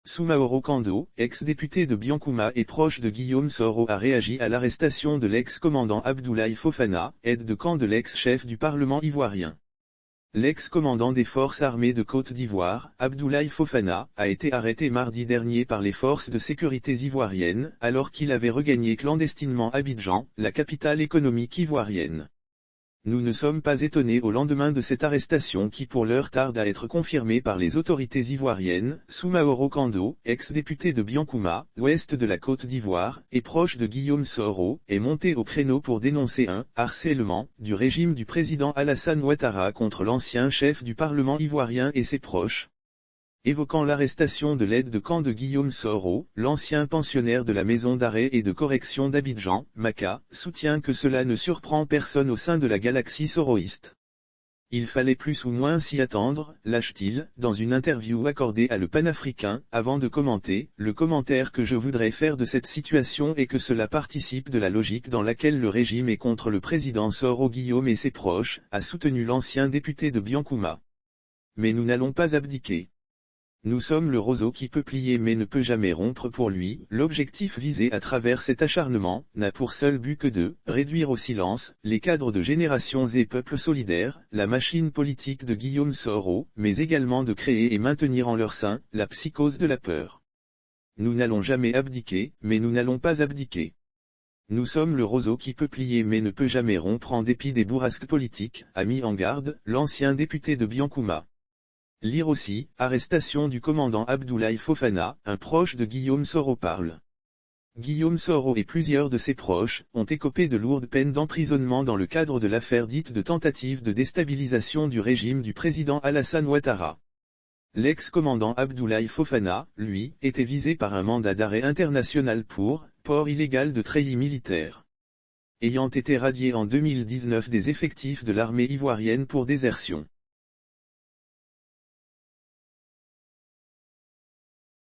Soumaoro Kando, ex-député de Biancouma et proche de Guillaume Soro, a réagi à l'arrestation de l'ex-commandant Abdoulaye Fofana, aide de camp de l'ex-chef du Parlement ivoirien. L'ex-commandant des forces armées de Côte d'Ivoire, Abdoulaye Fofana, a été arrêté mardi dernier par les forces de sécurité ivoiriennes, alors qu'il avait regagné clandestinement Abidjan, la capitale économique ivoirienne. Nous ne sommes pas étonnés au lendemain de cette arrestation qui pour l'heure tarde à être confirmée par les autorités ivoiriennes. Soumaoro Kando, ex-député de Biancouma, ouest de la Côte d'Ivoire, et proche de Guillaume Soro, est monté au créneau pour dénoncer un « harcèlement » du régime du président Alassane Ouattara contre l'ancien chef du Parlement ivoirien et ses proches. Évoquant l'arrestation de l'aide de camp de Guillaume Soro, l'ancien pensionnaire de la maison d'arrêt et de correction d'Abidjan, Maka, soutient que cela ne surprend personne au sein de la galaxie soroïste. Il fallait plus ou moins s'y attendre, lâche-t-il, dans une interview accordée à Le Panafricain, avant de commenter « Le commentaire que je voudrais faire de cette situation est que cela participe de la logique dans laquelle le régime est contre le président Soro Guillaume et ses proches », a soutenu l'ancien député de Biancouma. Mais nous n'allons pas abdiquer. Nous sommes le roseau qui peut plier mais ne peut jamais rompre. Pour lui, l'objectif visé à travers cet acharnement, n'a pour seul but que de réduire au silence les cadres de Générations et Peuples Solidaires, la machine politique de Guillaume Soro, mais également de créer et maintenir en leur sein la psychose de la peur. Nous n'allons jamais abdiquer, mais nous n'allons pas abdiquer. Nous sommes le roseau qui peut plier mais ne peut jamais rompre en dépit des bourrasques politiques, a mis en garde l'ancien député de Biancouma. Lire aussi, arrestation du commandant Abdoulaye Fofana, un proche de Guillaume Soro parle. Guillaume Soro et plusieurs de ses proches ont écopé de lourdes peines d'emprisonnement dans le cadre de l'affaire dite de tentative de déstabilisation du régime du président Alassane Ouattara. L'ex-commandant Abdoulaye Fofana, lui, était visé par un mandat d'arrêt international pour port illégal de treillis militaires. Ayant été radié en 2019 des effectifs de l'armée ivoirienne pour désertion.